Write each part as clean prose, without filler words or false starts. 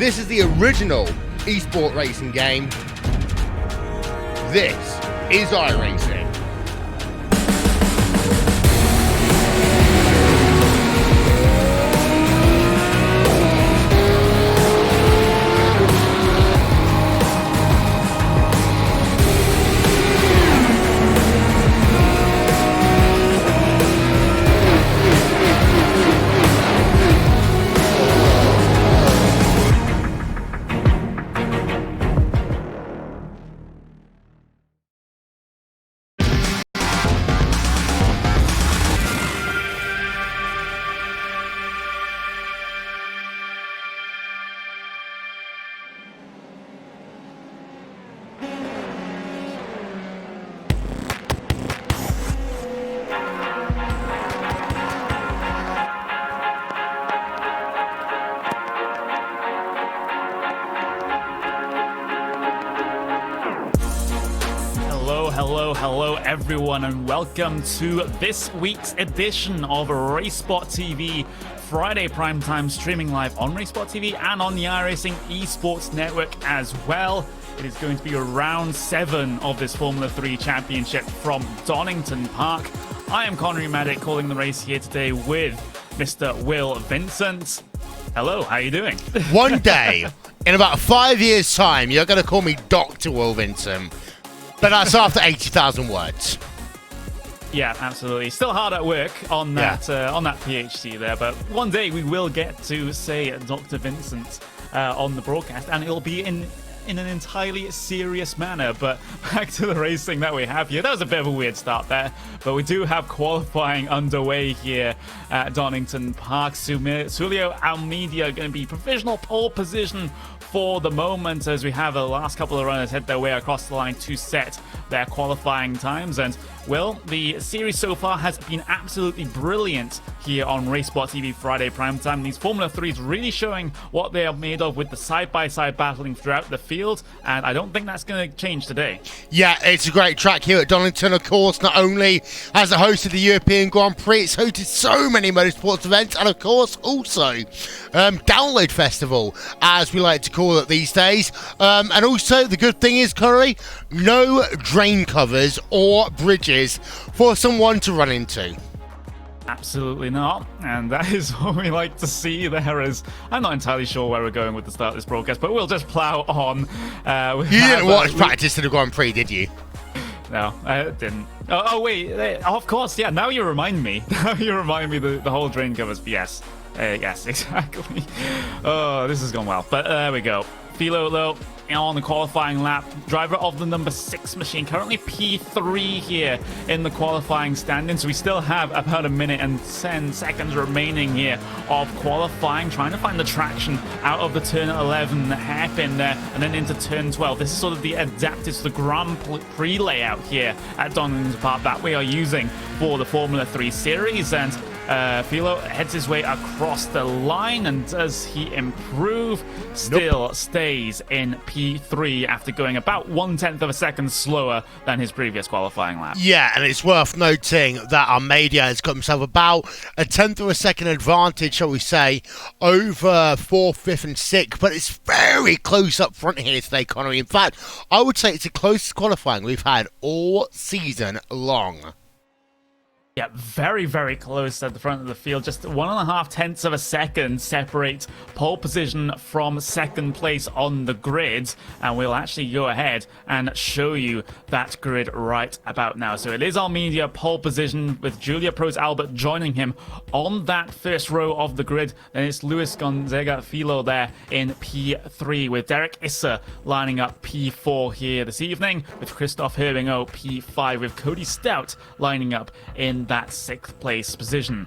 this is the original esport racing game. This is iRacing. Hello everyone, and welcome to this week's edition of RaceSpot TV Friday primetime, streaming live on RaceSpot TV and on the iRacing Esports Network as well. It is going to be round 7 of this Formula 3 Championship from Donington Park. I am Connery Maddock, calling the race here today with Mr. Will Vincent. Hello, how are you doing? One day, in about 5 years' time, you're going to call me Dr. Will Vincent. But that's after 80,000 words. Yeah, absolutely. Still hard at work on that PhD there, but one day we will get to say Dr. Vincent on the broadcast, and it'll be in an entirely serious manner. But back to the racing that we have here. That was a bit of a weird start there, but we do have qualifying underway here at Donington Park. Julio Almeida going to be provisional pole position for the moment, as we have the last couple of runners head their way across the line to set their qualifying times. And well, the series so far has been absolutely brilliant here on RaceSpot TV Friday primetime. These Formula 3s really showing what they are made of with the side-by-side battling throughout the field, and I don't think that's going to change today. Yeah, it's a great track here at Donington, of course. Not only as the host of the European Grand Prix, it's hosted so many motorsports events, and of course also Download Festival, as we like to call it these days. And also the good thing is, Curry, no drain covers or bridges for someone to run into. Absolutely not, and that is what we like to see. There is, I'm not entirely sure where we're going with the start of this broadcast, but we'll just plow on. You didn't watch practice to the Grand Prix, did you? No, I didn't. Oh wait, of course, yeah, now you remind me. Now you remind me the whole drain covers, yes. Yes, exactly. Oh, this has gone well, but there we go. Philo, though, on the qualifying lap, driver of the number 6 machine, currently P3 here in the qualifying standings. So we still have about a minute and 10 seconds remaining here of qualifying, trying to find the traction out of the turn 11 hairpin there and then into turn 12. This is sort of the adapted to the Grand Prix layout here at Donington Park that we are using for the Formula 3 series. And Philo heads his way across the line, and does he improve? Still stays in P3 after going about 1/10 of a second slower than his previous qualifying lap. Yeah, and it's worth noting that Almeida has got himself about 1/10 of a second advantage, shall we say, over 4th, 5th and 6th, but it's very close up front here today, Connery. In fact, I would say it's the closest qualifying we've had all season long. Yeah, very, very close at the front of the field. Just 1.5 of a second separates pole position from second place on the grid. And we'll actually go ahead and show you that grid right about now. So it is Almeida pole position with Julia Pros Albert joining him on that first row of the grid. Then it's Luis Gonzaga Filo there in P3 with Derek Isser lining up P4 here this evening, with Christoph Herbingo P5, with Cody Stout lining up in that 6th place position.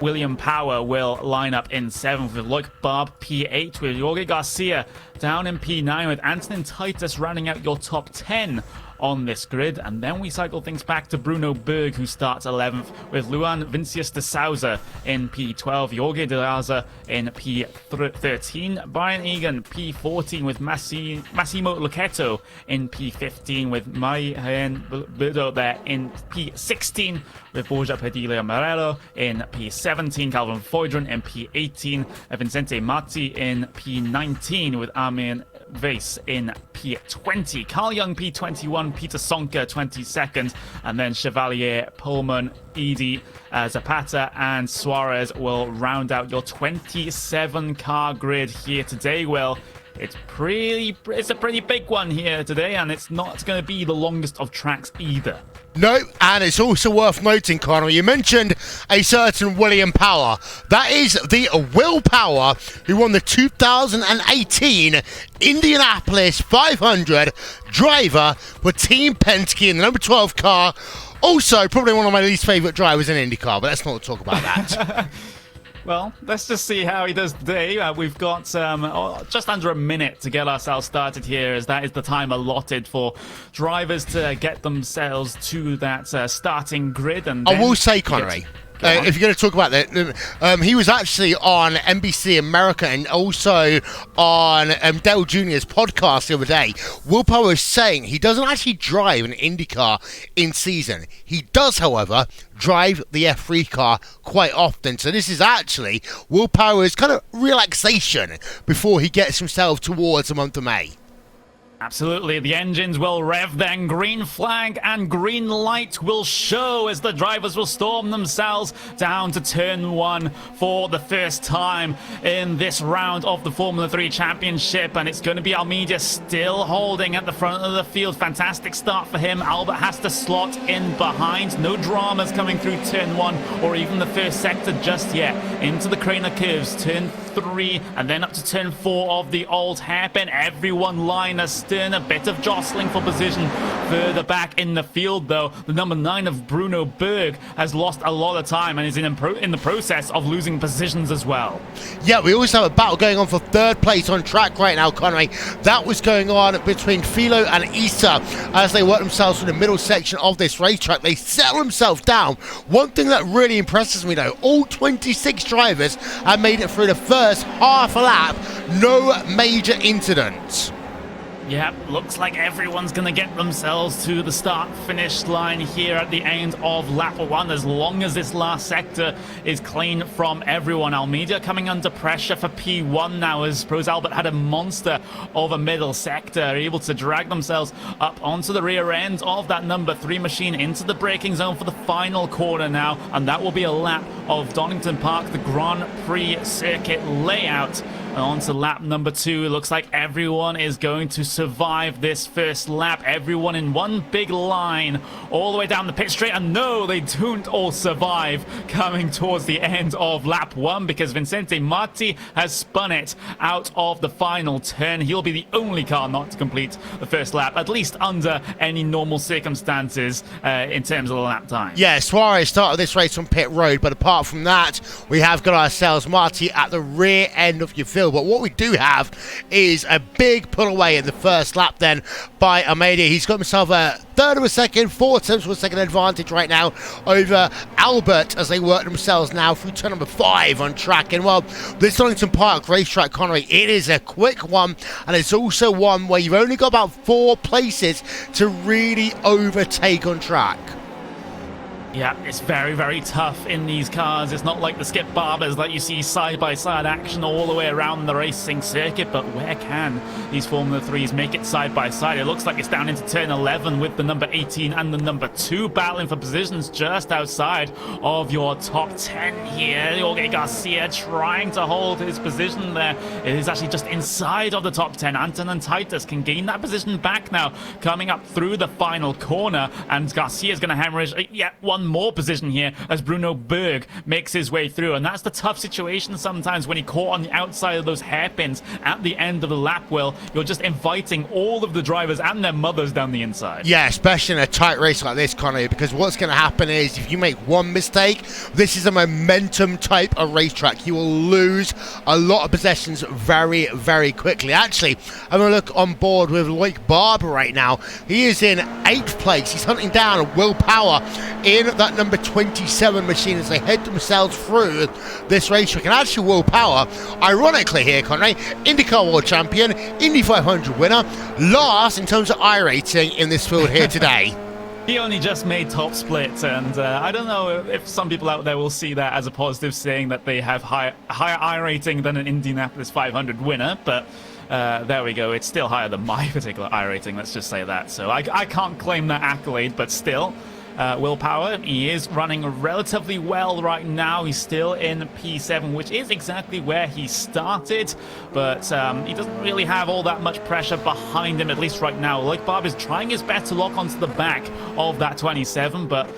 William Power will line up in 7th with Loic Barb P8, with Jorge Garcia down in P9, with Antonin Titus rounding out your top 10 on this grid. And then we cycle things back to Bruno Berg, who starts 11th, with Luan Vincius de Souza in P12, Jorge de Laza in P13, Brian Egan P14 with Massimo Lucchetto in P15, with Mayen Birdo there in P16, with Borja Padilla Morello in P17, Calvin Foydron in P18, Vincente Marti in P19, with Armin Vase in P20, Carl Young P21, Peter Sonka 22nd, and then Chevalier, Pullman, Edie, Zapata, and Suarez will round out your 27-car grid here today. Well, it's a pretty big one here today, and it's not going to be the longest of tracks either. No, and it's also worth noting, Connor, you mentioned a certain William Power. That is the Will Power who won the 2018 Indianapolis 500 driver for Team Penske in the number 12 car. Also, probably one of my least favourite drivers in IndyCar, but let's not talk about that. Well, let's just see how he does today. We've got just under a minute to get ourselves started here, as that is the time allotted for drivers to get themselves to that starting grid. And I will say, Connery, if you're going to talk about that, he was actually on NBC America and also on Dale Jr.'s podcast the other day. Will Power was saying he doesn't actually drive an IndyCar in season. He does, however, drive the F3 car quite often. So this is actually Will Power's kind of relaxation before he gets himself towards the month of May. Absolutely, the engines will rev, then green flag and green light will show as the drivers will storm themselves down to turn 1 for the first time in this round of the Formula 3 Championship, and it's going to be Almeida still holding at the front of the field. Fantastic start for him. Albert has to slot in behind. No dramas coming through turn 1 or even the first sector just yet. Into the Craner curves, turn 3 and then up to turn 4 of the old hairpin. Everyone line astern, a bit of jostling for position further back in the field, though. The number 9 of Bruno Berg has lost a lot of time and is in the process of losing positions as well. Yeah, we also have a battle going on for third place on track right now, Conway. That was going on between Philo and Issa as they work themselves through the middle section of this racetrack. They settle themselves down. One thing that really impresses me, though, all 26 drivers have made it through the first half a lap. No major incidents. Yeah, looks like everyone's going to get themselves to the start-finish line here at the end of lap 1, as long as this last sector is clean from everyone. Almeida coming under pressure for P1 now, as Pros Albert had a monster of a middle sector, able to drag themselves up onto the rear end of that number 3 machine into the braking zone for the final corner now, and that will be a lap of Donington Park, the Grand Prix circuit layout. On to lap number 2. It looks like everyone is going to survive this first lap. Everyone in one big line all the way down the pit straight. And no, they don't all survive coming towards the end of lap 1, because Vincente Marti has spun it out of the final turn. He'll be the only car not to complete the first lap, at least under any normal circumstances in terms of the lap time. Yeah, Suarez started this race on pit road, but apart from that, we have got ourselves Marti at the rear end of your field. But what we do have is a big pull away in the first lap then by Almeida. He's got himself a third of a second, 4 tenths of a second advantage right now over Albert as they work themselves now through turn number 5 on track. And well, this Donington Park racetrack, Connery, it is a quick one, and it's also one where you've only got about 4 places to really overtake on track. Yeah, it's very, very tough in these cars. It's not like the Skip Barbers that you see side-by-side action all the way around the racing circuit, but where can these Formula 3s make it side-by-side? It looks like it's down into turn 11 with the number 18 and the number 2 battling for positions just outside of your top 10 here. Jorge Garcia trying to hold his position there. It is actually just inside of the top 10. Anton and Titus can gain that position back now, coming up through the final corner, and Garcia's going to hemorrhage yet one one more position here as Bruno Berg makes his way through. And that's the tough situation sometimes when you're caught on the outside of those hairpins at the end of the lap, Will. You're just inviting all of the drivers and their mothers down the inside. Yeah, especially in a tight race like this, Connie, because what's going to happen is if you make one mistake, this is a momentum type of racetrack. You will lose a lot of possessions very, very quickly. Actually, I'm going to look on board with Loic Barber right now. He is in 8th place. He's hunting down Will Power in that number 27 machine as they head themselves through this racetrack. And actually, Will Power, ironically here, Conrad, IndyCar World Champion, Indy 500 winner, last in terms of iRacing in this field here today. He only just made top split, and I don't know if some people out there will see that as a positive, saying that they have higher I rating than an Indianapolis 500 winner, but there we go. It's still higher than my particular I rating, let's just say that. So I can't claim that accolade, but still, Will Power, he is running relatively well right now. He's still in P7, which is exactly where he started, but he doesn't really have all that much pressure behind him, at least right now. Loic Barber is trying his best to lock onto the back of that 27, but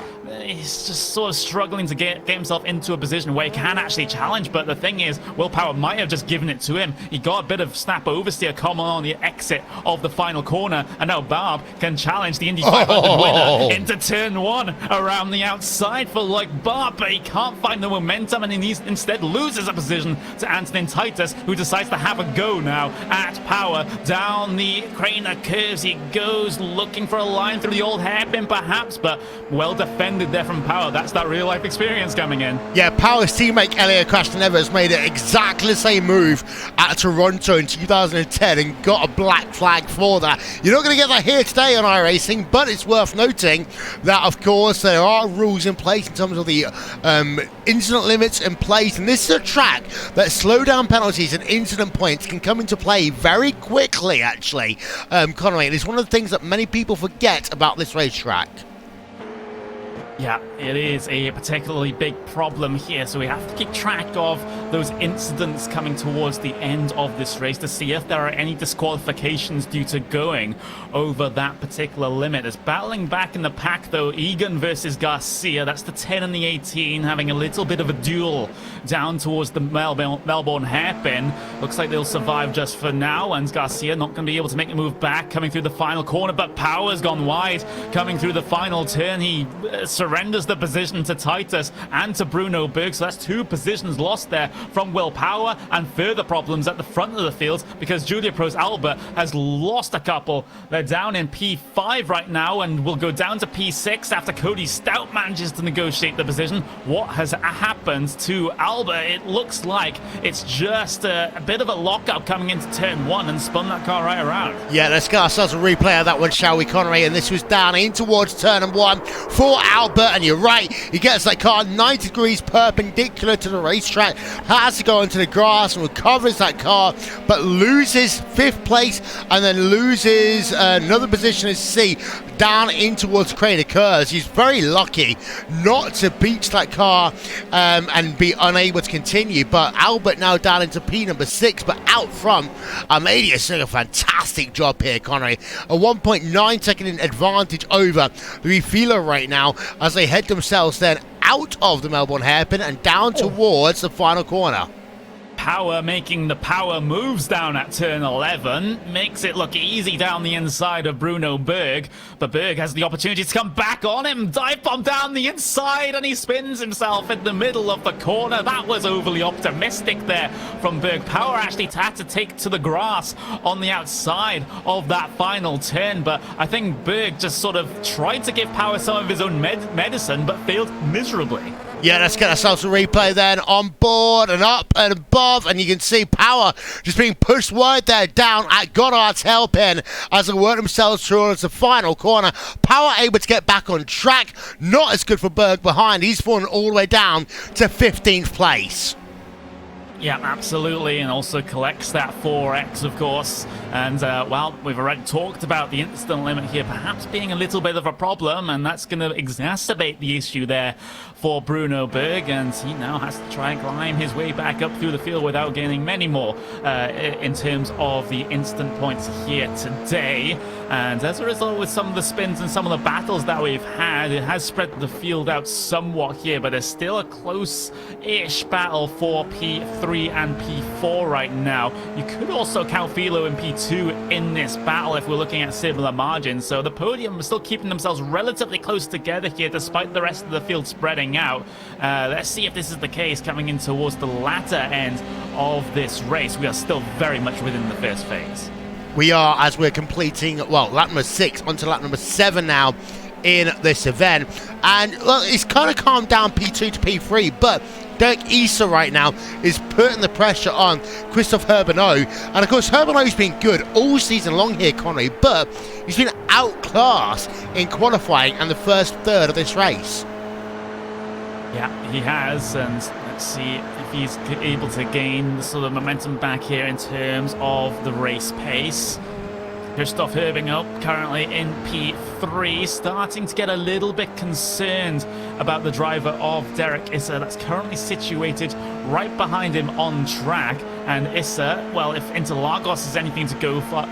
he's just sort of struggling to get himself into a position where he can actually challenge. But the thing is, Will Power might have just given it to him. He got a bit of snap oversteer common on the exit of the final corner, and now Barb can challenge the Indy 500 winner into turn 1 around the outside for Loic Barb, but he can't find the momentum, and he instead loses a position to Antonin Titus, who decides to have a go now at Power. Down the Craner curves he goes, looking for a line through the old hairpin perhaps, but well defended there from Power. That's that real life experience coming in. Yeah, Power's teammate Elio Castroneves made it exactly the same move at Toronto in 2010 and got a black flag for that. You're not going to get that here today on iRacing, but it's worth noting that, of course, there are rules in place in terms of the incident limits in place, and this is a track that slowdown penalties and incident points can come into play very quickly, actually. Conway, it's one of the things that many people forget about this racetrack. Yeah, it is a particularly big problem here, so we have to keep track of those incidents coming towards the end of this race to see if there are any disqualifications due to going over that particular limit. There's battling back in the pack, though, Egan versus Garcia. That's the 10 and the 18 having a little bit of a duel down towards the Melbourne hairpin. Looks like they'll survive just for now, and Garcia not going to be able to make a move back coming through the final corner, but Power's gone wide coming through the final turn. He surrenders the position to Titus and to Bruno Berg, so that's 2 positions lost there from Will Power, and further problems at the front of the field because Julia Pro's Albert has lost a couple. They're down in P5 right now and will go down to P6 after Cody Stout manages to negotiate the position. What has happened to Albert? It looks like it's just a bit of a lockup coming into turn 1 and spun that car right around. Yeah, let's get ourselves a replay of that one, shall we, Connery? And this was down in towards turn 1 for Albert, and you're right, he gets that car 90 degrees perpendicular to the racetrack, has to go into the grass and recovers that car, but loses 5th place and then loses another position as C down in towards Crater Curves. He's very lucky not to beach that car and be unable to continue, but Albert now down into P number 6, but out front, Amadeus doing a fantastic job here, Connery. A 1.9 second advantage over the Refilo right now as they head themselves then out of the Melbourne hairpin and down towards the final corner. Power making the power moves down at turn 11, makes it look easy down the inside of Bruno Berg, but Berg has the opportunity to come back on him, dive bomb down the inside, and he spins himself in the middle of the corner. That was overly optimistic there from Berg. Power actually had to take to the grass on the outside of that final turn, but I think Berg just sort of tried to give Power some of his own medicine, but failed miserably. Yeah, let's get ourselves a replay then on board and up and above, and you can see Power just being pushed wide there down at Goddard's hairpin as they work themselves through the final corner. Power able to get back on track, not as good for Berg behind. He's fallen all the way down to 15th place. Yeah, absolutely, and also collects that 4x, of course. And, well, we've already talked about the instant limit here perhaps being a little bit of a problem, and that's going to exacerbate the issue there for Bruno Berg, and he now has to try and climb his way back up through the field without gaining many more in terms of the instant points here today. And as a result, with some of the spins and some of the battles that we've had, it has spread the field out somewhat here, but there's still a close-ish battle for P3 and P4 right now. You could also count Philo in P2 in this battle if we're looking at similar margins. So the Podium is still keeping themselves relatively close together here despite the rest of the field spreading out. Let's see if this is the case coming in towards the latter end of this race. We are still very much within the first phase. We are, as we're completing, well, lap number 6 onto lap number 7 now in this event. And, well, it's kind of calmed down P2 to P3, but Derek Issa right now is putting the pressure on Christophe Herbinot. And, of course, Herbinot's been good all season long here, Connery, but he's been outclassed in qualifying and the first third of this race. Yeah, he has, and let's see if he's able to gain the sort of momentum back here in terms of the race pace. Christophe Herbinot currently in P3, starting to get a little bit concerned about the driver of Derek Issa that's currently situated right behind him on track. And Issa, well, if Interlagos is anything to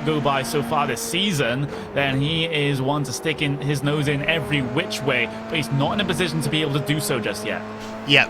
go by so far this season, then he is one to stick in his nose in every which way, but he's not in a position to be able to do so just yet. Yep.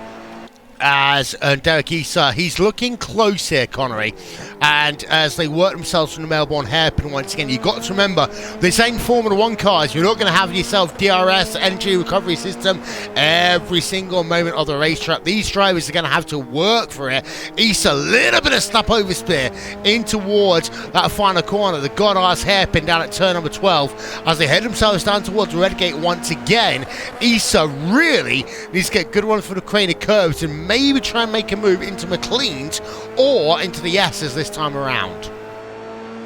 As Derek Issa, he's looking close here, Connery, and as they work themselves from the Melbourne hairpin once again, you've got to remember, this ain't Formula 1 cars. You're not going to have yourself DRS, energy recovery system, every single moment of the racetrack. These drivers are going to have to work for it. Issa, a little bit of snap over spear in towards that final corner, the god-ass hairpin down at turn number 12, as they head themselves down towards Redgate once again. Issa really needs to get good ones for the crane of curves and maybe try and make a move into McLean's or into the S's this time around.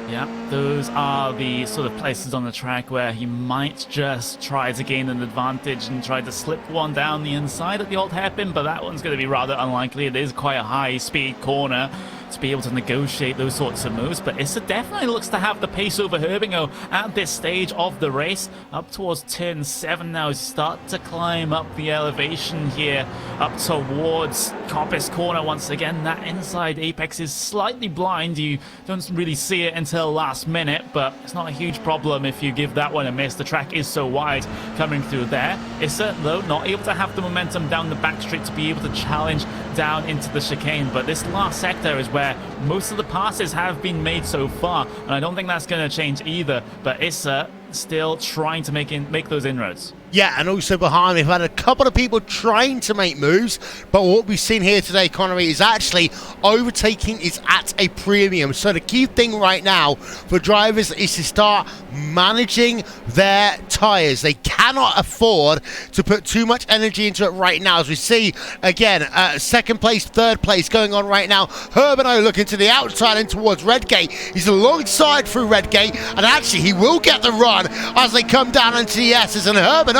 Yeah, those are the sort of places on the track where he might just try to gain an advantage and try to slip one down the inside at the old hairpin, but that one's going to be rather unlikely. It is quite a high-speed corner to be able to negotiate those sorts of moves, but Issa definitely looks to have the pace over Herbinot at this stage of the race. Up towards turn 7 now, start to climb up the elevation here, up towards Coppice Corner once again. That inside apex is slightly blind. You don't really see it until last minute, but it's not a huge problem if you give that one a miss. The track is so wide coming through there. Issa, though, not able to have the momentum down the back straight to be able to challenge down into the chicane, but this last sector is where most of the passes have been made so far, and I don't think that's going to change either, but Issa still trying to make those inroads. Yeah, and also behind, we've had a couple of people trying to make moves, but what we've seen here today, Connery, is actually overtaking is at a premium. So the key thing right now for drivers is to start managing their tyres. They cannot afford to put too much energy into it right now. As we see, again, second place, third place going on right now. Herbinot looking to the outside and towards Redgate. He's alongside through Redgate, and actually he will get the run as they come down into the S's, and Herbinot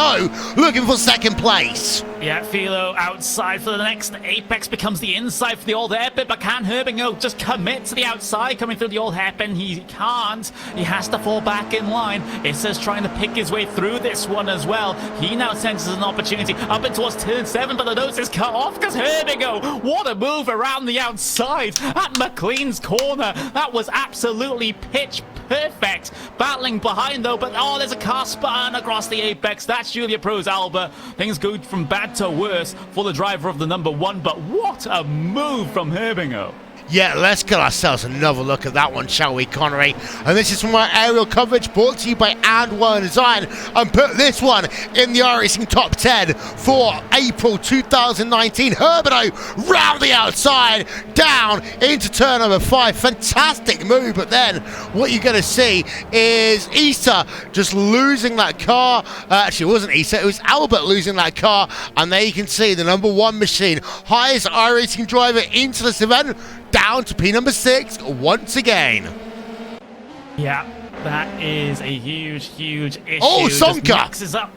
looking for second place. Yeah, Philo outside for the next apex, becomes the inside for the old hairpin, but can Herbinot just commit to the outside coming through the old hairpin? He can't. He has to fall back in line. Issa's trying to pick his way through this one as well. He now senses an opportunity up and towards turn 7, but the nose is cut off because Herbinot, what a move around the outside at McLean's corner. That was absolutely pitch perfect. Battling behind though, but oh, there's a car spun across the apex. That's Julia Pro's Alba. Things go from bad to worse for the driver of the number 1, but what a move from Herbinot. Yeah, let's get ourselves another look at that one, shall we, Connery? And this is from our aerial coverage brought to you by And1 Design, and put this one in the iRacing Top 10 for April 2019. Herbinot round the outside, down into turn number 5. Fantastic move, but then what you're going to see is Issa just losing that car. Actually, it wasn't Issa, it was Albert losing that car. And there you can see the number 1 machine, highest iRacing driver into this event, down to P number 6 once again. Yeah, that is a huge issue. Oh, Sonka! Mixes up.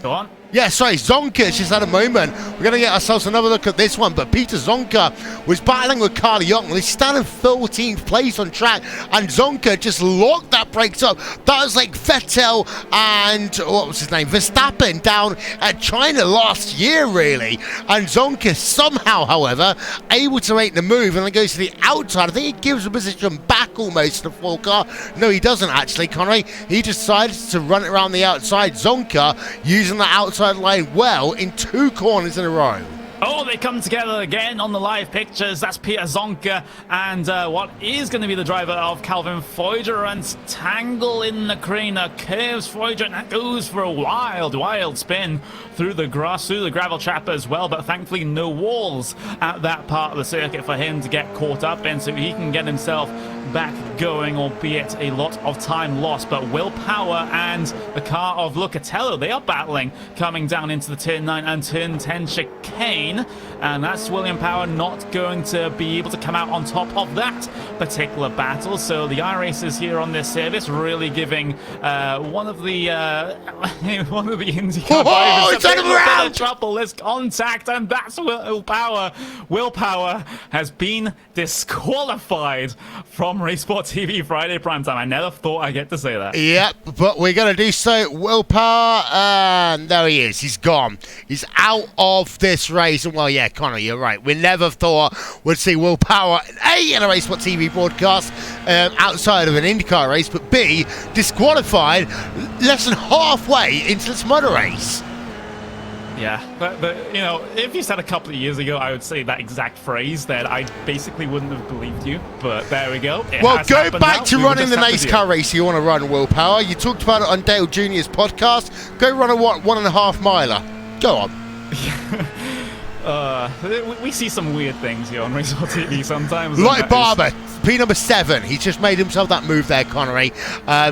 Go on. Yeah, sorry, Zonka just had a moment. We're going to get ourselves another look at this one, but Peter Zonka was battling with Carl Young. He's standing 13th place on track, and Zonka just locked that brakes up. That was like Vettel and, what was his name, Verstappen down at China last year, really. And Zonka somehow, however, able to make the move, and then goes to the outside. I think he gives the position back almost to the full car. No, he doesn't actually, Connery. He decides to run it around the outside. Zonka using the outside line well in 2 corners in a row. Oh, they come together again on the live pictures. That's Peter Zonka and what is going to be the driver of Calvin Foyderant. Tangle in the corner, curves Foyderant, that goes for a wild spin through the grass, through the gravel trap as well, but thankfully no walls at that part of the circuit for him to get caught up in, so he can get himself back going, albeit a lot of time lost. But Will Power and the car of Lucatello, they are battling, coming down into the turn 9 and turn 10 chicane. And that's William Power not going to be able to come out on top of that particular battle. So the iRacers here on this service really giving one of the IndyCar drivers a bit of trouble. There's contact, and that's Will Power. Will Power has been disqualified from Race Sport TV Friday primetime. I never thought I'd get to say that. Yep, but we're going to do so. Will Power, and there he is. He's gone. He's out of this race. And well, yeah, Connor, you're right. We never thought we'd see Will Power, A, in a Race Sport TV broadcast outside of an IndyCar race, but B, disqualified less than halfway into this motor race. Yeah, but you know, if you said a couple of years ago, I would say that exact phrase, that I basically wouldn't have believed you. But there we go. Well, go back to running the NASCAR race you want to run, Will Power. You talked about it on Dale Jr.'s podcast. Go run a 1.5 miler. Go on. We see some weird things here on Race Sport TV sometimes. Like Barber, P number 7. He's just made himself that move there, Connery.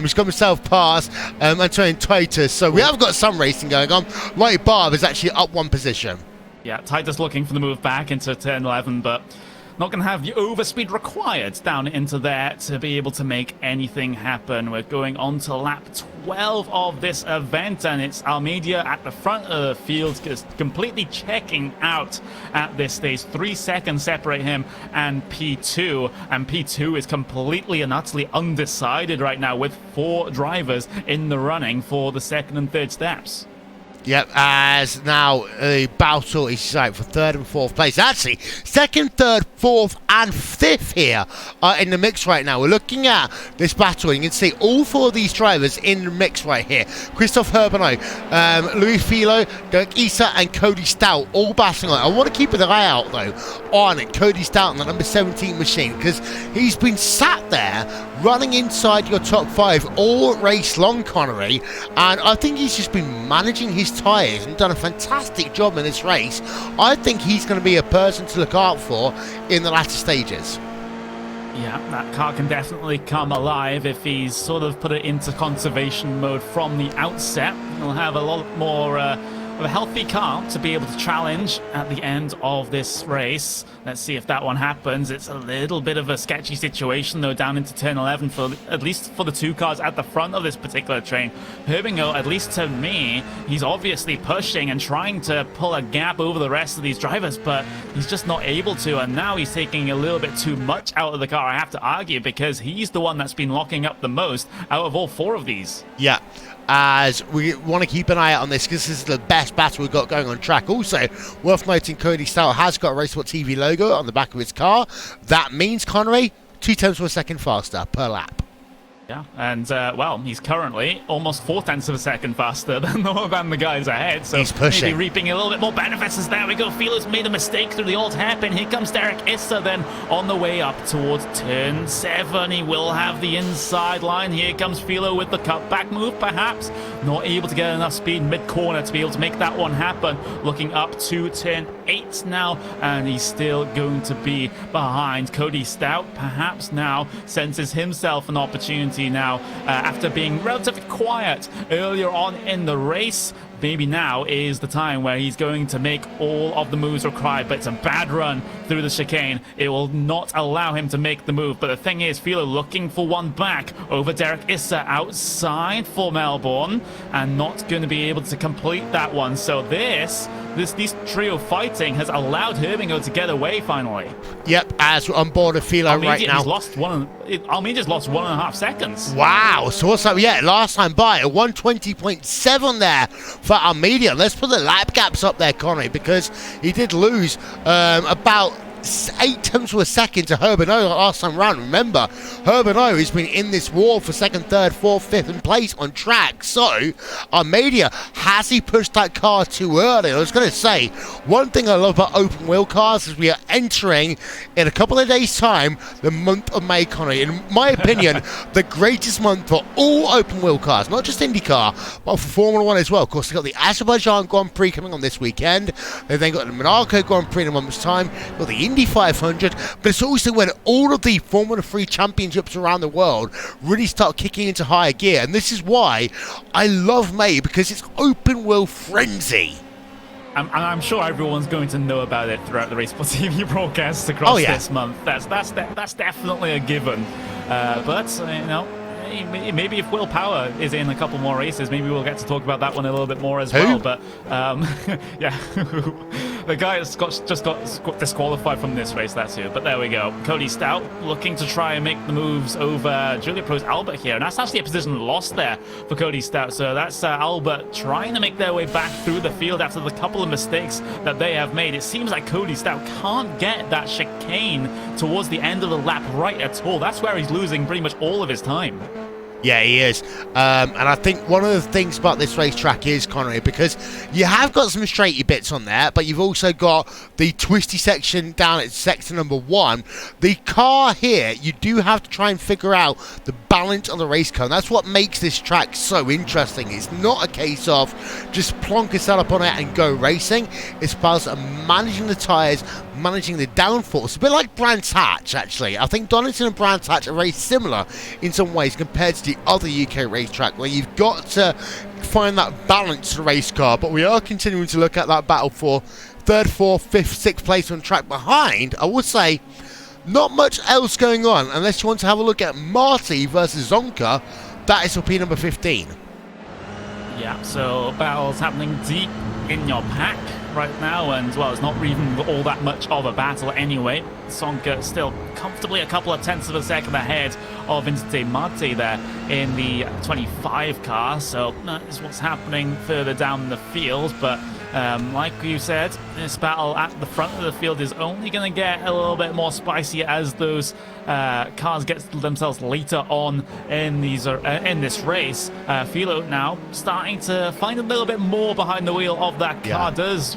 He's got himself past Antonio Titus. So we have got some racing going on. Like Barber is actually up 1 position. Yeah, Titus looking for the move back into turn 11, but not going to have the overspeed required down into there to be able to make anything happen. We're going on to lap 12 of this event, and it's Almeida at the front of the field, just completely checking out at this stage. 3 seconds separate him and P2, and P2 is completely and utterly undecided right now, with 4 drivers in the running for the 2nd and 3rd steps. Yep, as now the battle is out for 3rd and 4th place. Actually, 2nd, 3rd, 4th, and 5th here are in the mix right now. We're looking at this battle, and you can see all 4 of these drivers in the mix right here. Christophe Herbonneau, Louis Filo, Derek Issa, and Cody Stout all battling on it. I want to keep an eye out, though, on Cody Stout on the number 17 machine, because he's been sat there running inside your top 5 all race long, Connery, and I think he's just been managing his tyres and done a fantastic job in this race. I think he's going to be a person to look out for in the latter stages. Yeah, that car can definitely come alive if he's sort of put it into conservation mode from the outset. He'll have a lot more of a healthy car to be able to challenge at the end of this race. Let's see if that one happens. It's a little bit of a sketchy situation, though, down into turn 11, for at least for the 2 cars at the front of this particular train. Herbingo, at least to me, he's obviously pushing and trying to pull a gap over the rest of these drivers, but he's just not able to, and now he's taking a little bit too much out of the car, I have to argue, because he's the one that's been locking up the most out of all 4 of these. Yeah, as we want to keep an eye out on this, because this is the best battle we've got going on track. Also, worth noting, Cody Stout has got a Race Sport TV logo on the back of his car. That means, Connery, 2 tenths of a second faster per lap. Yeah, and, well, he's currently almost 4 tenths of a second faster than the guys ahead, so he's pushing, maybe reaping a little bit more benefits. As there we go, Filo's made a mistake through the old hairpin. Here comes Derek Issa then on the way up towards turn 7. He will have the inside line. Here comes Filo with the cutback move, perhaps. Not able to get enough speed mid-corner to be able to make that one happen. Looking up to turn 8 now, and he's still going to be behind. Cody Stout perhaps now senses himself an opportunity now, after being relatively quiet earlier on in the race. maybe now is the time where he's going to make all of the moves required, but it's a bad run through the chicane. It will not allow him to make the move, but the thing is, Philo looking for one back over Derek Issa outside for Melbourne, and not going to be able to complete that one. So this trio fighting has allowed Herbingo to get away finally. Yep, as we're on board of Philo right now. Almedia's lost 1.5 seconds. Wow, so what's up? Yeah, last time by, a 120.7 there for Almedia. Let's put the lap gaps up there, Connery, because he did lose about 8 tenths of a second to Herbingo last time round. Remember, Herbingo has been in this war for 2nd, 3rd, 4th, 5th in place on track. So, Almedia, has he pushed that car too early? I was going to say, one thing I love about open wheel cars is we are entering, in a couple of days' time, the month of May, Connery. In my opinion, the greatest month for all open wheel cars, not just IndyCar, but for Formula 1 as well. Of course, they've got the Azerbaijan Grand Prix coming on this weekend. They've then got the Monaco Grand Prix in a month's time. Got the Indy 500, but it's also when all of the Formula 3 championships around the world really start kicking into higher gear, and this is why I love May, because it's open wheel frenzy. I'm sure everyone's going to know about it throughout the Race Sport TV broadcasts across this month. That's definitely a given. But you know, maybe if Will Power is in a couple more races, maybe we'll get to talk about that one a little bit more as well. But yeah, the guy that's just got disqualified from this race, that's who. But there we go. Cody Stout looking to try and make the moves over Julia Pro's Albert here, and that's actually a position lost there for Cody Stout. So that's Albert trying to make their way back through the field after the couple of mistakes that they have made. It seems like Cody Stout can't get that chicane towards the end of the lap right at all. That's where he's losing pretty much all of his time. Yeah, he is. And I think one of the things about this racetrack is, Connery, because you have got some straighty bits on there, but you've also got the twisty section down at sector number 1. The car here, you do have to try and figure out the balance of the race car, and that's what makes this track so interesting. It's not a case of just plonk a setup on it and go racing. It's about managing the tyres, managing the downforce. It's a bit like Brands Hatch, actually. I think Donington and Brands Hatch are very similar in some ways compared to the other UK racetrack, where you've got to find that balance to the race car. But we are continuing to look at that battle for 3rd, 4th, 5th, 6th place on track behind. I would say not much else going on unless you want to have a look at Marty versus Zonka. That is for P number 15. Yeah, so battles happening deep in your pack right now, and well, it's not even all that much of a battle anyway. Zonka still comfortably a couple of tenths of a second ahead of Vincente Marte there in the 25 car, so that is what's happening further down the field. But like you said, this battle at the front of the field is only going to get a little bit more spicy as those cars get themselves later on in this race. Philo now starting to find a little bit more behind the wheel of that car. Does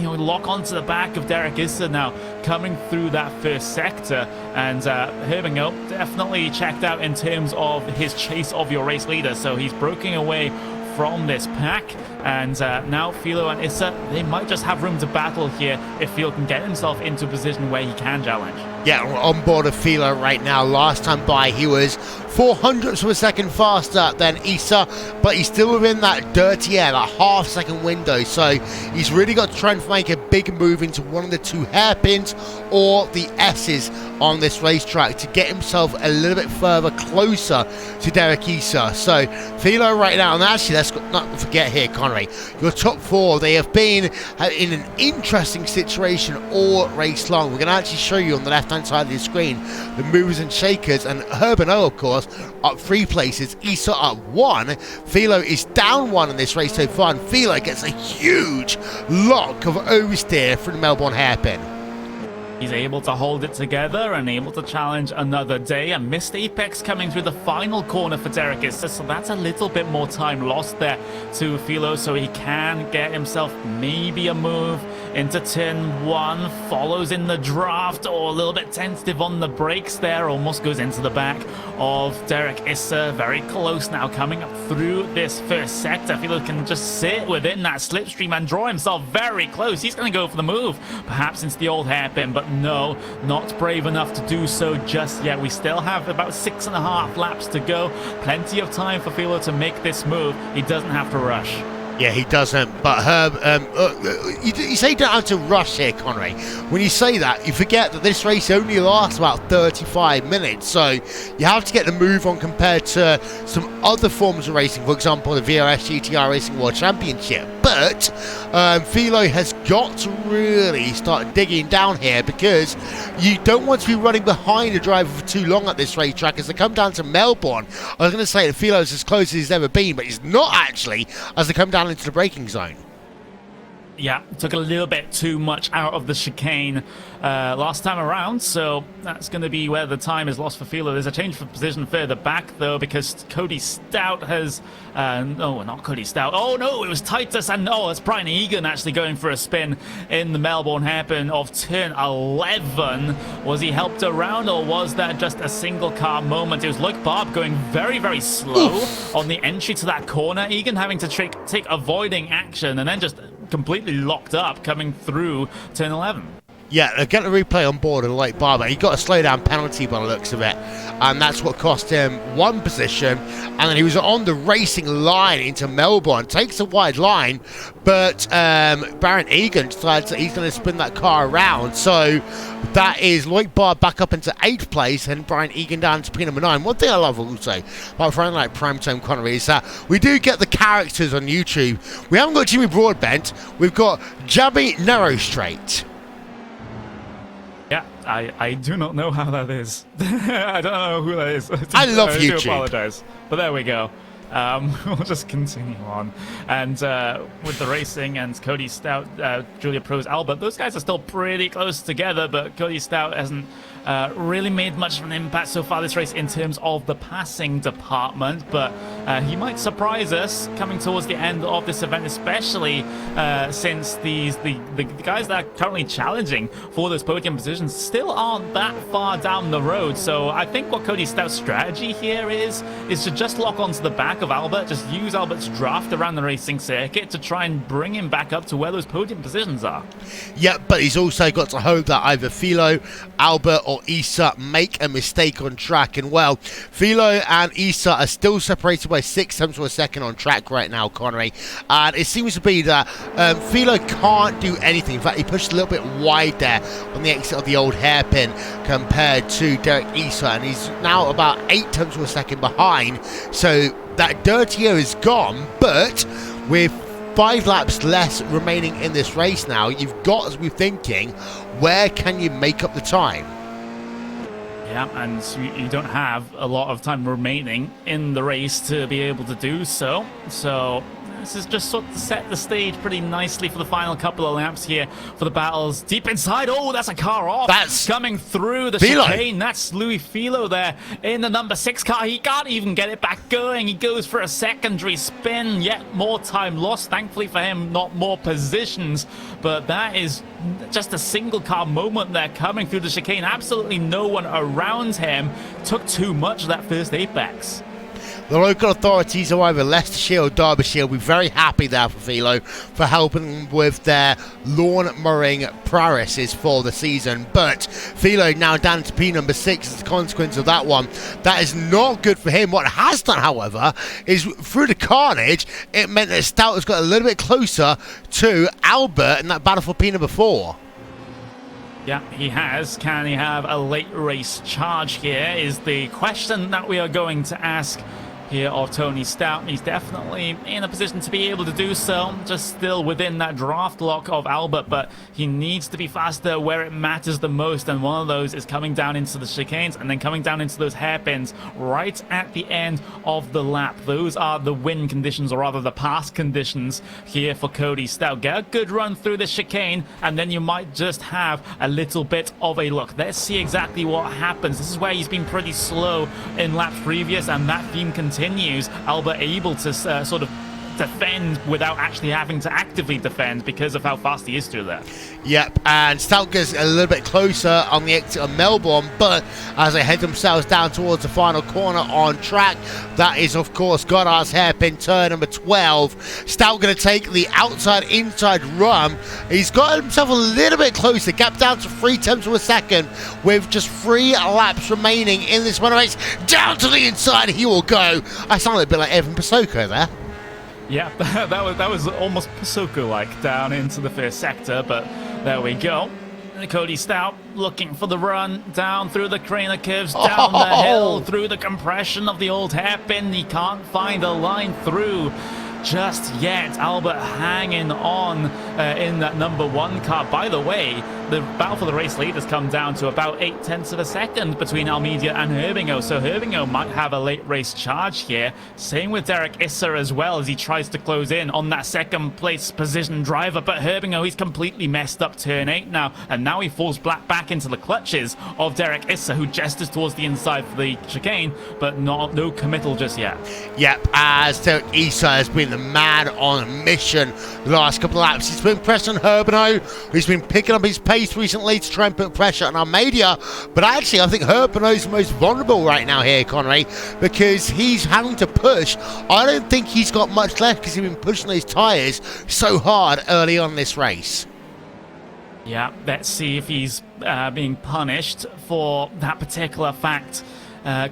lock onto the back of Derek Issa now coming through that first sector, and Herbingo definitely checked out in terms of his chase of your race leader, so he's breaking away from this pack, and now Philo and Issa, they might just have room to battle here if Philo can get himself into a position where he can challenge. Yeah, we're on board of Philo right now. Last time by, he was 0.04 of a second faster than Issa, but he's still within that dirty air, that half-second window. So he's really got to try and make a big move into one of the 2 hairpins or the S's on this racetrack to get himself a little bit further closer to Derek Issa. So Philo right now, and actually let's not forget here, Connery, your top 4, they have been in an interesting situation all race long. We're going to actually show you on the left-hand side of the screen the movers and shakers, and Herbingo, of course, up 3 places, Issa up 1. Philo is down 1 in this race so far, and Philo gets a huge lock of oversteer from the Melbourne hairpin. He's able to hold it together and able to challenge another day. A missed apex coming through the final corner for Derek Issa, so that's a little bit more time lost there to Philo, so he can get himself maybe a move into turn 1, follows in the draft, or a little bit tentative on the brakes there, almost goes into the back of Derek Issa. Very close now, coming up through this first sector. Philo can just sit within that slipstream and draw himself very close. He's going to go for the move, perhaps into the old hairpin, but no, not brave enough to do so just yet. We still have about 6.5 laps to go. Plenty of time for Philo to make this move. He doesn't have to rush. Yeah, he doesn't. But Herb, you say you don't have to rush here, Connery. When you say that, you forget that this race only lasts about 35 minutes. So you have to get the move on compared to some other forms of racing. For example, the VRS GTR Racing World Championship. But Philo has got to really start digging down here, because you don't want to be running behind a driver for too long at this racetrack. As they come down to Melbourne, I was going to say that Philo is as close as he's ever been, but he's not actually, as they come down into the braking zone. Yeah, took a little bit too much out of the chicane last time around, so that's going to be where the time is lost for Philo. There's a change of position further back, though, because Cody Stout has... no, not Cody Stout. Oh, no, it was Titus, and no, it's Brian Egan actually going for a spin in the Melbourne hairpin of turn 11. Was he helped around, or was that just a single car moment? It was Luke Barb going very, very slow on the entry to that corner. Egan having to take avoiding action, and then just completely locked up coming through turn 11. Yeah, get the replay on board of Lake Barber. He got a slowdown penalty by the looks of it, and that's what cost him one position. And then he was on the racing line into Melbourne. Takes a wide line, but Baron Egan decides that he's going to spin that car around. So that is Lloyd Barr back up into 8th place, and Brian Egan down to P number 9. One thing I love also about friend like Primetime Connery is that we do get the characters on YouTube. We haven't got Jimmy Broadbent. We've got Jabby Narrow Straight. Yeah, I do not know how that is. I don't know who that is. I love YouTube. I do apologize. But there we go. We'll just continue on. And with the racing and Cody Stout, Julia Pro's Albert, those guys are still pretty close together, but Cody Stout hasn't really made much of an impact so far this race in terms of the passing department, but he might surprise us coming towards the end of this event, especially since the guys that are currently challenging for those podium positions still aren't that far down the road. So I think what Cody Stout's strategy here is to just lock onto the back of Albert, just use Albert's draft around the racing circuit to try and bring him back up to where those podium positions are. Yeah, but he's also got to hope that either Philo, Albert, or Issa make a mistake on track. And well, Philo and Issa are still separated by 6 tenths of a second on track right now, Connery. And it seems to be that Philo can't do anything. In fact, he pushed a little bit wide there on the exit of the old hairpin compared to Derek Issa, and he's now about 8 tenths of a second behind. So that dirty air is gone, but with 5 laps less remaining in this race now, you've got to be thinking, where can you make up the time? Yeah, and you don't have a lot of time remaining in the race to be able to do so. So this is just sort of set the stage pretty nicely for the final couple of laps here for the battles deep inside. Oh, that's a car off. That's coming through the chicane. That's Louis Philo there in the number 6 car. He can't even get it back going. He goes for a secondary spin. Yet more time lost. Thankfully for him, not more positions. But that is just a single car moment there coming through the chicane. Absolutely no one around him. Took too much of that first apex. The local authorities of either Leicestershire or Derbyshire will be very happy there for Philo for helping them with their lawn mowing prowesses for the season. But Philo now down to P number 6 as a consequence of that one. That is not good for him. What it has done, however, is through the carnage, it meant that Stout has got a little bit closer to Albert in that battle for P number 4. Yeah, he has. Can he have a late race charge here is the question that we are going to ask here of Tony Stout. He's definitely in a position to be able to do so, just still within that draft lock of Albert, but he needs to be faster where it matters the most, and one of those is coming down into the chicanes and then coming down into those hairpins right at the end of the lap. Those are the win conditions, or rather the pass conditions here for Cody Stout. Get a good run through the chicane and then you might just have a little bit of a look. Let's see exactly what happens. This is where he's been pretty slow in laps previous, and that theme continues. Albert able to sort of defend without actually having to actively defend because of how fast he is through there. Yep, and Stout gets a little bit closer on the exit of Melbourne, but as they head themselves down towards the final corner on track, that is of course Goddard's hairpin turn number 12. Stout going to take the outside-inside run. He's got himself a little bit closer, gap down to 3 tenths of a second with just 3 laps remaining in this one race. Down to the inside he will go. I sound a bit like Evan Pasoko there. Yeah, that was almost Pasoko-like down into the first sector, but there we go. Cody Stout looking for the run down through the craner curves, down the hill, through the compression of the old hairpin. He can't find a line through just yet. Albert hanging on in that number 1 car. By the way, the battle for the race lead has come down to about 0.8 of a second between Almeida and Herbingo, so Herbingo might have a late race charge here. Same with Derek Issa as well, as he tries to close in on that second place position driver, but Herbingo, he's completely messed up turn 8 now, and now he falls back into the clutches of Derek Issa, who gestures towards the inside for the chicane, but no committal just yet. Yep, as Derek Issa has been the man on a mission the last couple of laps. He's been pressing Herbingo, who's been picking up his pace recently to try and put pressure on Almeida, but actually I think Herbingo's the most vulnerable right now here, Connery, because he's having to push. I don't think he's got much left because he's been pushing those tyres so hard early on in this race. Yeah, let's see if he's being punished for that particular fact.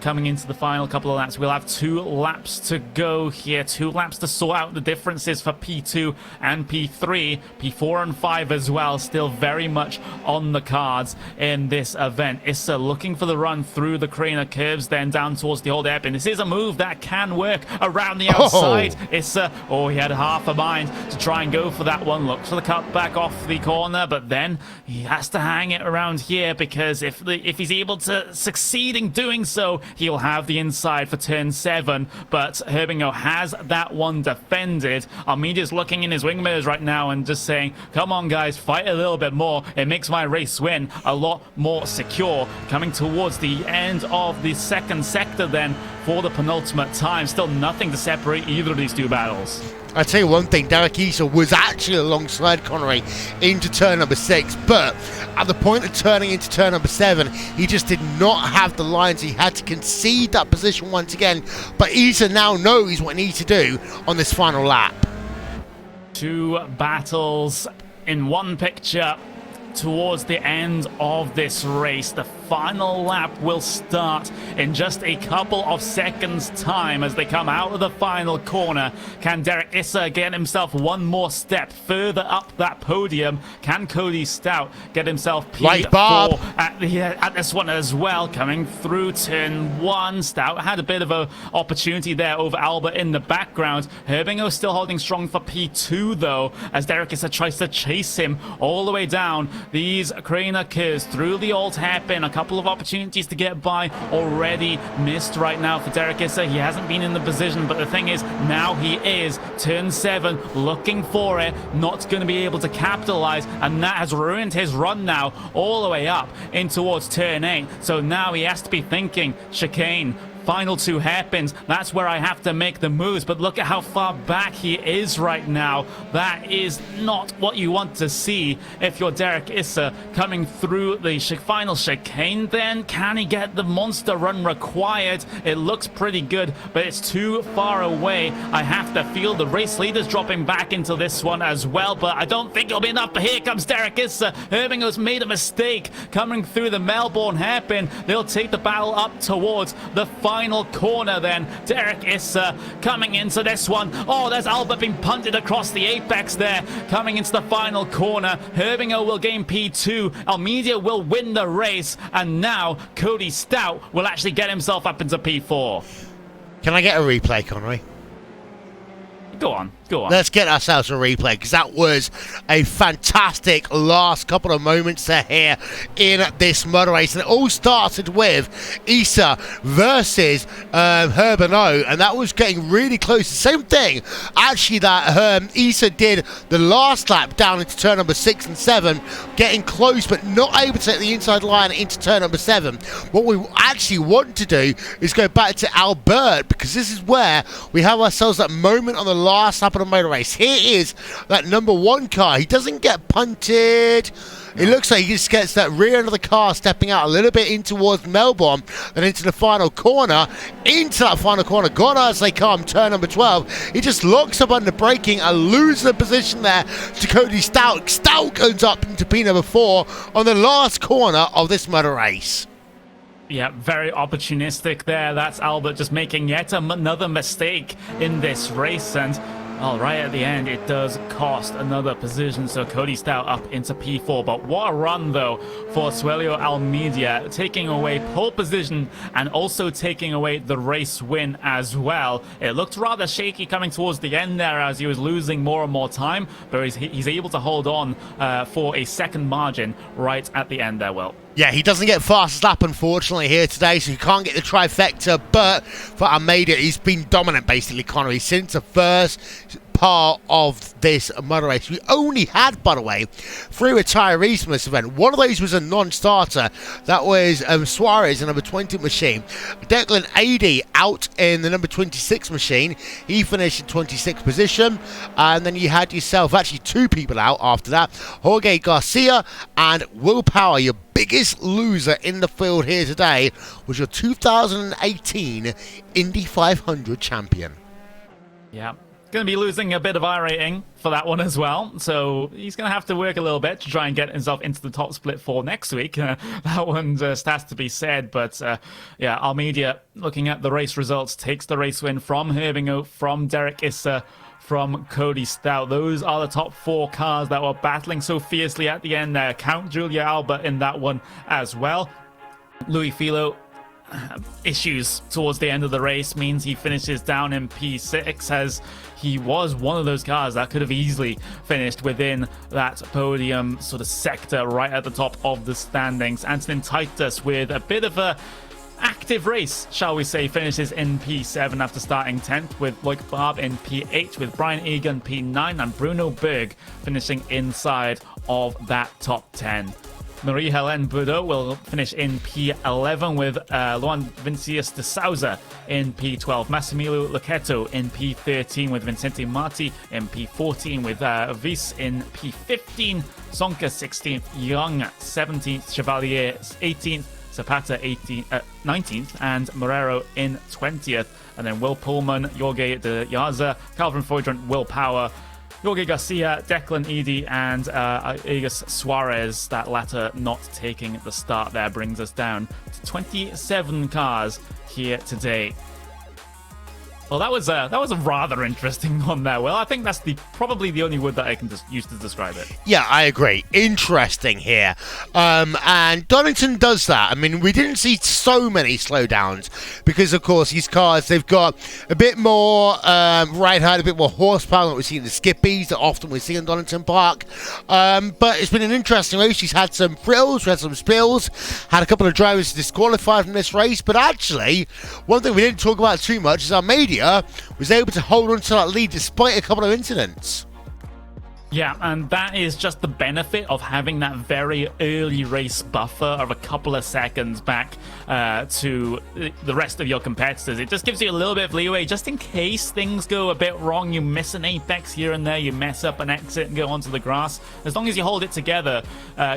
Coming into the final couple of laps, we'll have 2 laps to go here. 2 laps to sort out the differences for P2 and P3. P4 and 5 as well, still very much on the cards in this event. Issa looking for the run through the craner curves, then down towards the old hairpin. This is a move that can work around the outside. Issa, he had half a mind to try and go for that one. Looks for the cut back off the corner, but then he has to hang it around here, because if he's able to succeed in doing so, he'll have the inside for turn 7, but Herbingo has that one defended. Almeida's looking in his wing mirrors right now and just saying, come on guys, fight a little bit more. It makes my race win a lot more secure. Coming towards the end of the second sector then for the penultimate time. Still nothing to separate either of these 2 battles. I'll tell you one thing, Derek Issa was actually alongside Connery into turn number 6, but at the point of turning into turn number 7, he just did not have the lines. He had to concede that position once again, but Issa now knows what he needs to do on this final lap. 2 battles in one picture towards the end of this race. The final lap will start in just a couple of seconds time as they come out of the final corner. Can Derek Issa get himself one more step further up that podium? Can Cody Stout get himself P4 at this one as well? Coming through turn 1, Stout had a bit of an opportunity there over Albert in the background. Herbingo still holding strong for P2 though, as Derek Issa tries to chase him all the way down these craner curves through the old hairpin. A couple of opportunities to get by already missed right now for Derek Issa. He hasn't been in the position, but the thing is, now he is. Turn 7, looking for it, not going to be able to capitalize, and that has ruined his run now all the way up in towards turn 8. So now he has to be thinking chicane, final 2 hairpins, that's where I have to make the moves. But look at how far back he is right now. That is not what you want to see if you're Derek Issa. Coming through the final chicane then, can he get the monster run required? It looks pretty good, but it's too far away. I have to feel the race leaders dropping back into this one as well, but I don't think it'll be enough. But here comes Derek Issa. Herbingo's made a mistake coming through the Melbourne hairpin. They'll take the battle up towards the final corner then. Derek Issa coming into this one. There's Albert being punted across the apex there. Coming into the final corner. Herbingo will gain P2. Almeida will win the race. And now Cody Stout will actually get himself up into P4. Can I get a replay, Connery? Go on. Let's get ourselves a replay, because that was a fantastic last couple of moments there here in this motor race. And it all started with Issa versus Herbingo, and that was getting really close. The same thing, actually, that Issa did the last lap down into turn number 6 and 7, getting close, but not able to take the inside line into turn number 7. What we actually want to do is go back to Albert, because this is where we have ourselves that moment on the last lap of the motor race. Here is that number 1 car. He doesn't get punted. It looks like he just gets that rear end of the car stepping out a little bit in towards Melbourne, then into the final corner. Into that final corner, gone as they come, turn number 12. He just locks up under braking and loses the position there to Cody Stout. Stout goes up into P number 4 on the last corner of this motor race. Yeah, very opportunistic there. That's Albert just making yet another mistake in this race, and Well, right at the end, it does cost another position, so Cody Stout up into P4. But what a run, though, for Suelio Almeida, taking away pole position and also taking away the race win as well. It looked rather shaky coming towards the end there as he was losing more and more time, but he's able to hold on for a second margin right at the end there, Will. Yeah, he doesn't get fastest lap, unfortunately, here today, so he can't get the trifecta, but for Almeida, he's been dominant, basically, Connery, since the first part of this motor race. We only had, by the way, 3 retirees from this event. One of those was a non-starter. That was Suarez, the number 20 machine. Declan Adey out in the number 26 machine. He finished in 26th position. And then you had yourself, actually 2 people out after that. Jorge Garcia and Will Power, your biggest loser in the field here today, was your 2018 Indy 500 champion. Yeah. Going to be losing a bit of iRating for that one as well, so he's going to have to work a little bit to try and get himself into the top split for next week. That one just has to be said, but yeah, Almeida, looking at the race results, takes the race win from Herbingo, from Derek Issa, from Cody Stout. Those are the top 4 cars that were battling so fiercely at the end there. Count Julia Alba in that one as well. Louis Filo, issues towards the end of the race means he finishes down in P6, as he was one of those cars that could have easily finished within that podium sort of sector right at the top of the standings. Antonin Titus, with a bit of a active race, shall we say, finishes in P7 after starting 10th, with Loic Barb in P8, with Brian Egan P9, and Bruno Berg finishing inside of that top 10. Marie-Helene Boudot will finish in P11 with Luan Vincius de Souza in P12. Massimiliano Lachetto in P13 with Vincente Marti in P14 with Viz in P15. Sonka 16th, Young 17th, Chevalier 18th, Zapata 19th, and Morero in 20th. And then Will Pullman, Jorge de Yaza, Calvin Foydrant, Will Power, Jorge Garcia, Declan Edey, and Agus Suarez. That latter not taking the start there brings us down to 27 cars here today. Well, that was a rather interesting one there, Will. I think that's probably the only word that I can just use to describe it. Yeah, I agree. Interesting here. And Donington does that. I mean, we didn't see so many slowdowns because, of course, these cars, they've got a bit more ride height, a bit more horsepower than we see in the Skippies that often we see in Donington Park. But it's been an interesting race. He's had some thrills, we had some spills, had a couple of drivers disqualified from this race. But actually, one thing we didn't talk about too much is our media was able to hold on to that lead despite a couple of incidents. Yeah, and that is just the benefit of having that very early race buffer of a couple of seconds back to the rest of your competitors. It just gives you a little bit of leeway just in case things go a bit wrong. You miss an apex here and there, you mess up an exit and go onto the grass. As long as you hold it together,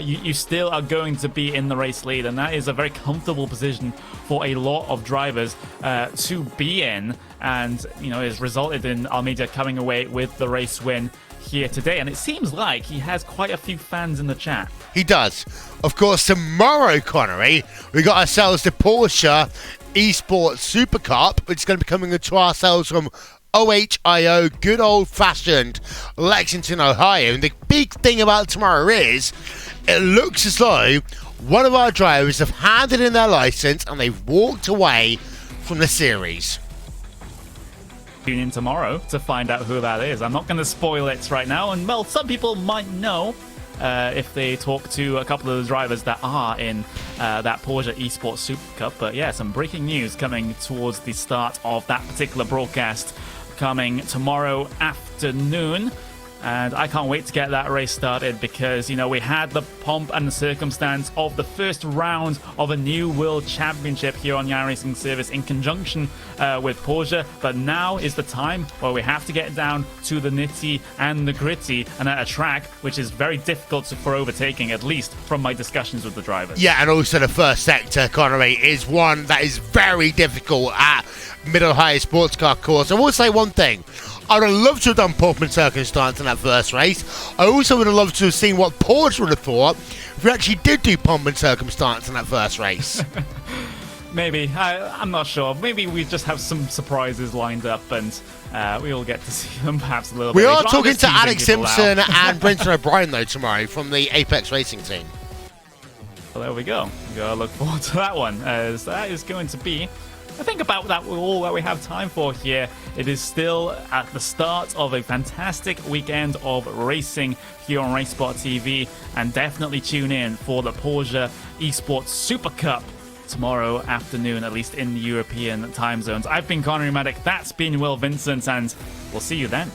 you still are going to be in the race lead, and that is a very comfortable position for a lot of drivers to be in, and has resulted in Almeida coming away with the race win here today. And it seems like he has quite a few fans in the chat. He does. Of course, tomorrow, Connery, we got ourselves the Porsche Esports Super Cup, which is going to be coming to ourselves from OHIO, good old-fashioned Lexington, Ohio. And the big thing about tomorrow is it looks as though one of our drivers have handed in their license and they've walked away from the series. Tune in tomorrow to find out who that is. I'm not going to spoil it right now, and well, some people might know if they talk to a couple of the drivers that are in that Porsche Esports Super Cup. But yeah, some breaking news coming towards the start of that particular broadcast coming tomorrow afternoon. And I can't wait to get that race started because, we had the pomp and the circumstance of the first round of a new World Championship here on the iRacing service in conjunction with Porsche. But now is the time where we have to get down to the nitty and the gritty and at a track which is very difficult for overtaking, at least from my discussions with the drivers. Yeah, and also the first sector, Connery, is one that is very difficult at Middle High Sports Car course. I will say one thing. I would have loved to have done pole and circumstance in that first race. I also would have loved to have seen what Porsche would have thought if we actually did do pomp and circumstance in that first race. Maybe. I'm not sure. Maybe we just have some surprises lined up, and we will get to see them perhaps a little bit. We later. are talking to Alex people Simpson out. and Brenton O'Brien, though, tomorrow from the Apex Racing team. Well, there we go. We gotta look forward to that one, as that is going to be, I think, about that all that we have time for here. It is still at the start of a fantastic weekend of racing here on RaceSpot TV, and definitely tune in for the Porsche Esports Super Cup tomorrow afternoon, at least in the European time zones. I've been Conor Medic, that's been Will Vincent, and we'll see you then.